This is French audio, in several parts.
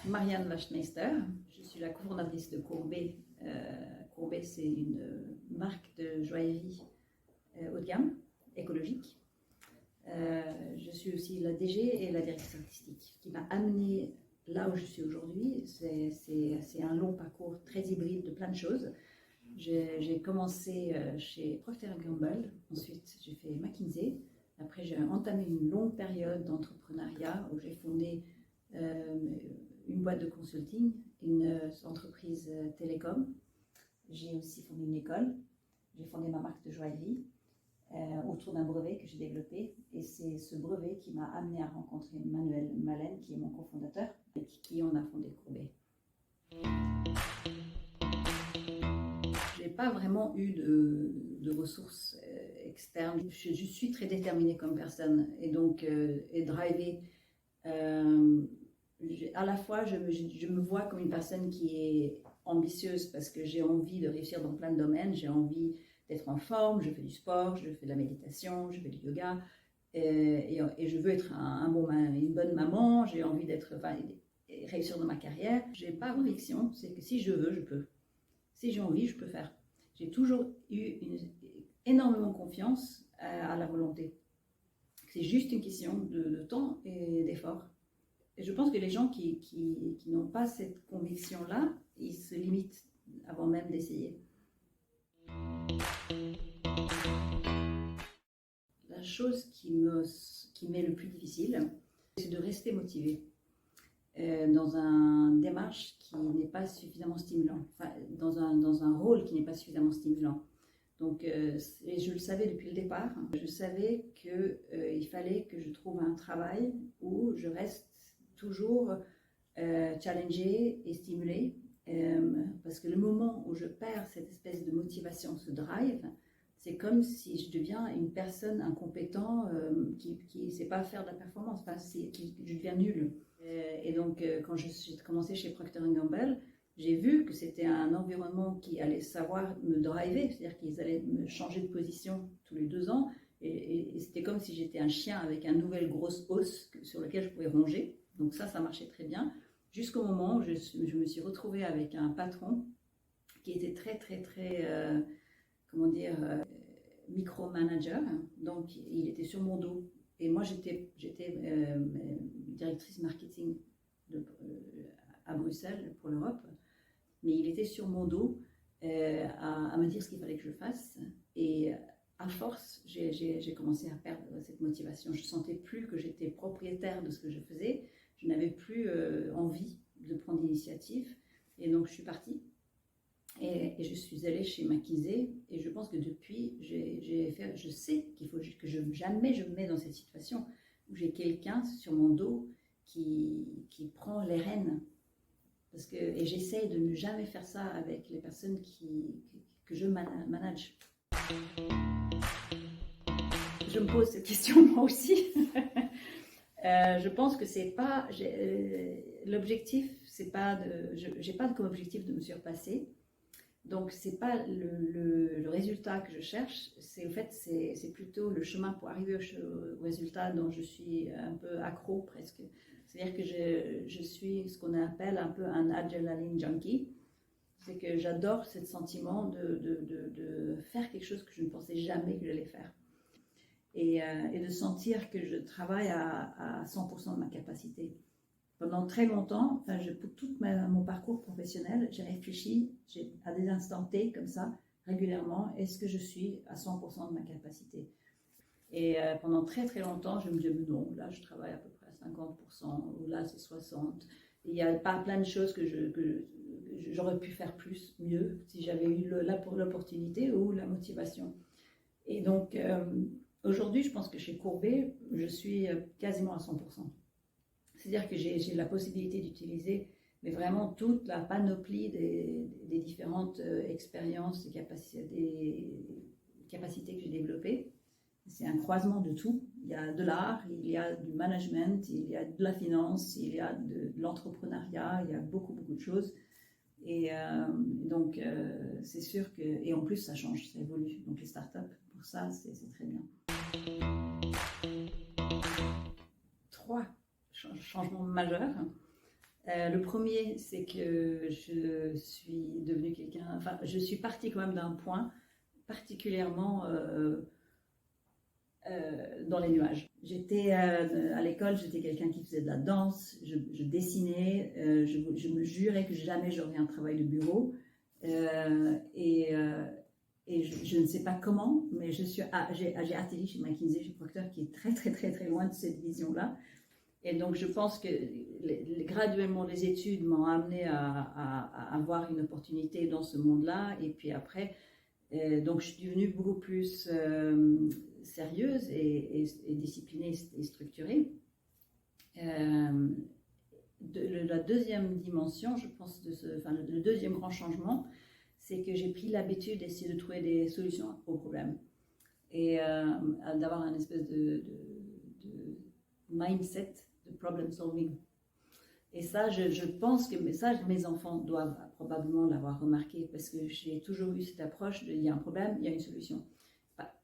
Marianne Wachtmeister. Je suis la cofondatrice de Courbet. Courbet, c'est une marque de joaillerie haut de gamme, écologique. Je suis aussi la DG et la directrice artistique. Ce qui m'a amenée là où je suis aujourd'hui, c'est un long parcours très hybride de plein de choses. J'ai commencé chez Procter & Gamble, ensuite j'ai fait McKinsey. Après, j'ai entamé une longue période d'entrepreneuriat où j'ai fondé une boîte de consulting, une entreprise télécom. J'ai aussi fondé une école. J'ai fondé ma marque de joaillerie autour d'un brevet que j'ai développé. Et c'est ce brevet qui m'a amené à rencontrer Manuel Malen, qui est mon cofondateur, et qui on a fondé Courbet. Je n'ai pas vraiment eu de ressources externes. Je suis très déterminée comme personne et donc et drivée. À la fois, je me vois comme une personne qui est ambitieuse parce que j'ai envie de réussir dans plein de domaines. J'ai envie d'être en forme, je fais du sport, je fais de la méditation, je fais du yoga et je veux être une bonne maman. J'ai envie réussir dans ma carrière. Je n'ai pas de conviction, c'est que si je veux, je peux. Si j'ai envie, je peux faire. J'ai toujours eu énormément confiance à la volonté. C'est juste une question de temps et d'effort. Et je pense que les gens qui n'ont pas cette conviction-là, ils se limitent avant même d'essayer. La chose qui m'est le plus difficile, c'est de rester motivé dans une démarche qui n'est pas suffisamment stimulant, enfin, dans un rôle qui n'est pas suffisamment stimulant. Donc, et je le savais depuis le départ, je savais qu'il fallait que je trouve un travail où je reste toujours challengée et stimulée, parce que le moment où je perds cette espèce de motivation, ce drive, c'est comme si je deviens une personne incompétente qui ne sait pas faire de la performance, enfin, je deviens nulle. Et donc, quand j'ai commencé chez Procter & Gamble, j'ai vu que c'était un environnement qui allait savoir me driver, c'est-à-dire qu'ils allaient me changer de position tous les 2 ans. Et c'était comme si j'étais un chien avec une nouvelle grosse os sur lequel je pouvais ronger. Donc ça marchait très bien. Jusqu'au moment où je me suis retrouvée avec un patron qui était très, très, très, micromanager. Donc il était sur mon dos. Et moi, j'étais directrice marketing à Bruxelles pour l'Europe. Mais il était sur mon dos à me dire ce qu'il fallait que je fasse. Et à force, j'ai commencé à perdre cette motivation. Je ne sentais plus que j'étais propriétaire de ce que je faisais. Je n'avais plus envie de prendre l'initiative. Et donc, je suis partie. Et je suis allée chez McKinsey. Et je pense que depuis, je sais qu'il faut que jamais je me mets dans cette situation où j'ai quelqu'un sur mon dos qui prend les rênes. Et j'essaie de ne jamais faire ça avec les personnes que je manage. Je me pose cette question moi aussi. Je pense que c'est pas l'objectif, c'est pas j'ai pas comme objectif de me surpasser. Donc c'est pas le résultat que je cherche, c'est plutôt le chemin pour arriver au résultat dont je suis un peu accro presque. C'est-à-dire que je suis ce qu'on appelle un peu un adrenaline junkie. C'est que j'adore ce sentiment de faire quelque chose que je ne pensais jamais que j'allais faire. Et de sentir que je travaille à 100% de ma capacité. Pendant très longtemps, pour tout mon parcours professionnel, j'ai réfléchi à des instants T comme ça, régulièrement, est-ce que je suis à 100% de ma capacité? Et pendant très très longtemps, je me disais, non, là je travaille à peu près à 50%, ou là c'est 60%. Et il y a pas plein de choses que j'aurais pu faire plus, mieux, si j'avais eu l'opportunité ou la motivation. Et donc, aujourd'hui, je pense que chez Courbet, je suis quasiment à 100%. C'est-à-dire que j'ai la possibilité d'utiliser mais vraiment toute la panoplie des différentes expériences, des capacités que j'ai développées. C'est un croisement de tout. Il y a de l'art, il y a du management, il y a de la finance, il y a de l'entrepreneuriat, il y a beaucoup, beaucoup de choses. Et donc, c'est sûr que... Et en plus, ça change, ça évolue. Donc, les startups, pour ça, c'est très bien. 3 changements majeurs. Le premier, c'est que je suis devenue quelqu'un, enfin, je suis partie quand même d'un point particulièrement dans les nuages. J'étais à l'école, j'étais quelqu'un qui faisait de la danse, je dessinais, je me jurais que jamais j'aurais un travail de bureau. Et je ne sais pas comment, mais j'ai atterri chez McKinsey, chez Procter, qui est très très très très loin de cette vision-là. Et donc je pense que graduellement les études m'ont amené à avoir une opportunité dans ce monde-là. Et puis après, donc je suis devenue beaucoup plus sérieuse et disciplinée et structurée. La deuxième dimension, je pense, le deuxième grand changement, c'est que j'ai pris l'habitude d'essayer de trouver des solutions aux problèmes et d'avoir un espèce de mindset de problem solving. Et ça, je pense que mes enfants doivent probablement l'avoir remarqué parce que j'ai toujours eu cette approche de il y a un problème, il y a une solution.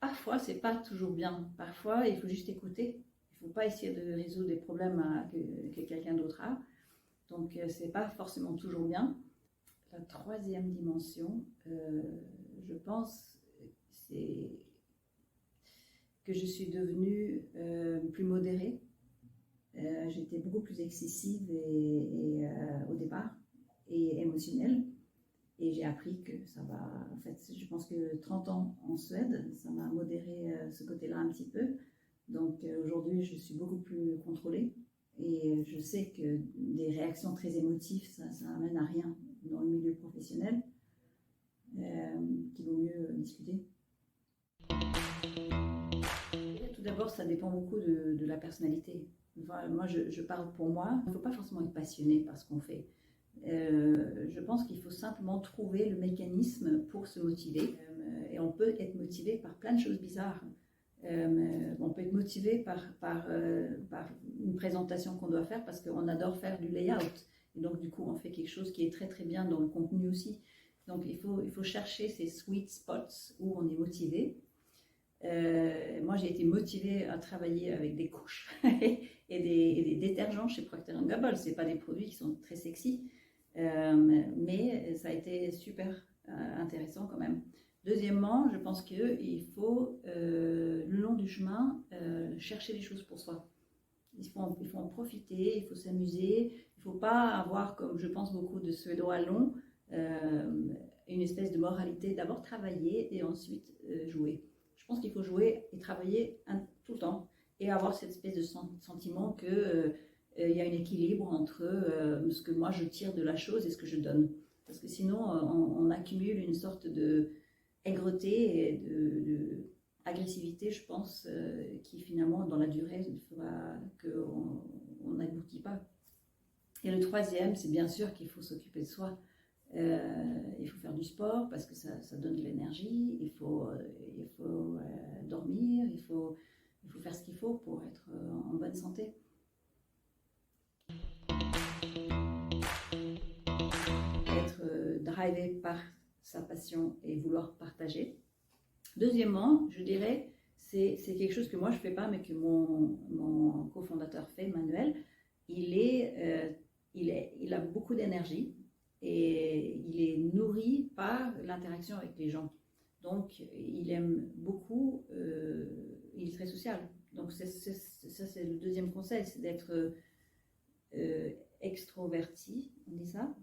Parfois, c'est pas toujours bien. Parfois, il faut juste écouter. Il ne faut pas essayer de résoudre des problèmes que quelqu'un d'autre a. Donc, c'est pas forcément toujours bien. La troisième dimension, je pense, c'est que je suis devenue plus modérée. J'étais beaucoup plus excessive au départ et émotionnelle. Et j'ai appris que ça va, en fait, je pense que 30 ans en Suède, ça m'a modéré ce côté-là un petit peu. Donc aujourd'hui, je suis beaucoup plus contrôlée. Et je sais que des réactions très émotives, ça n'amène à rien dans le milieu professionnel, qu'il vaut mieux discuter. Tout d'abord, ça dépend beaucoup de la personnalité. Enfin, moi, je parle pour moi. Il ne faut pas forcément être passionné par ce qu'on fait. Je pense qu'il faut simplement trouver le mécanisme pour se motiver. Et on peut être motivé par plein de choses bizarres. On peut être motivé par une présentation qu'on doit faire parce qu'on adore faire du layout. Et donc, du coup, on fait quelque chose qui est très très bien dans le contenu aussi. Donc, il faut chercher ces sweet spots où on est motivé. Moi, j'ai été motivée à travailler avec des couches et des détergents chez Procter & Gamble. Ce n'est pas des produits qui sont très sexy, mais ça a été super intéressant quand même. Deuxièmement, je pense qu'il faut, le long du chemin, chercher les choses pour soi. Il faut en profiter, il faut s'amuser. Il ne faut pas avoir, comme je pense beaucoup de Suédois longs, une espèce de moralité, d'abord travailler et ensuite jouer. Je pense qu'il faut jouer et travailler tout le temps et avoir cette espèce de sentiment qu'il y a un équilibre entre ce que moi je tire de la chose et ce que je donne. Parce que sinon, on accumule une sorte de aigreté et de agressivité, je pense, qui finalement, dans la durée, fera qu'on n'aboutit pas. Et le troisième, c'est bien sûr qu'il faut s'occuper de soi. Il faut faire du sport parce que ça donne de l'énergie, il faut dormir, il faut faire ce qu'il faut pour être en bonne santé. Être drivé par sa passion et vouloir partager. Deuxièmement, je dirais, c'est quelque chose que moi je ne fais pas, mais que mon cofondateur fait, Manuel. Il a beaucoup d'énergie. Et il est nourri par l'interaction avec les gens. Donc, il aime beaucoup, il est très social. Donc, ça, c'est le deuxième conseil, c'est d'être extroverti, on dit ça,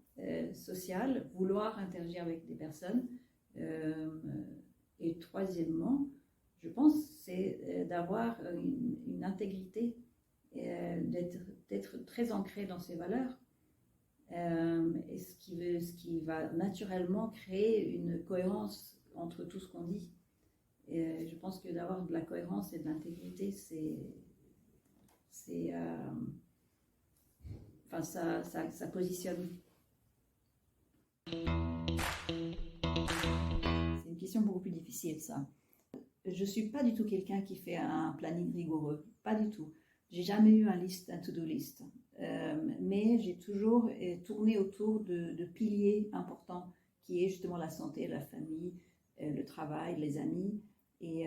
social, vouloir interagir avec des personnes. Et troisièmement, je pense, c'est d'avoir une intégrité, d'être très ancré dans ses valeurs. Et ce qui va naturellement créer une cohérence entre tout ce qu'on dit. Et je pense que d'avoir de la cohérence et de l'intégrité, ça positionne. C'est une question beaucoup plus difficile, ça. Je ne suis pas du tout quelqu'un qui fait un planning rigoureux, pas du tout. J'ai jamais eu un to-do list. Mais j'ai toujours tourné autour de piliers importants qui est justement la santé, la famille, le travail, les amis. Et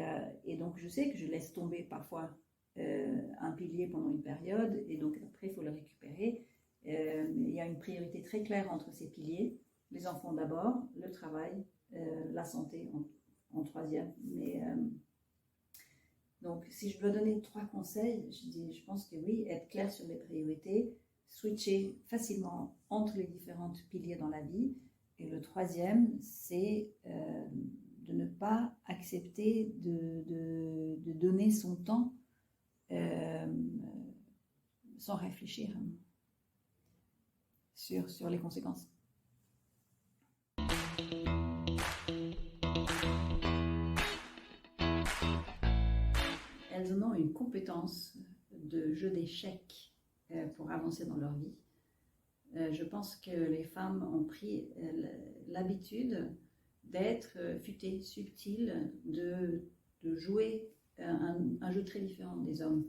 donc je sais que je laisse tomber parfois un pilier pendant une période et donc après il faut le récupérer. Il y a une priorité très claire entre ces piliers. Les enfants d'abord, le travail, la santé en troisième. Donc, si je dois donner 3 conseils, je pense que oui, être clair sur les priorités, switcher facilement entre les différents piliers dans la vie. Et le troisième, c'est de ne pas accepter de donner son temps sans réfléchir sur les conséquences. Elles ont une compétence de jeu d'échecs pour avancer dans leur vie. Je pense que les femmes ont pris l'habitude d'être futées, subtiles, de jouer un jeu très différent des hommes.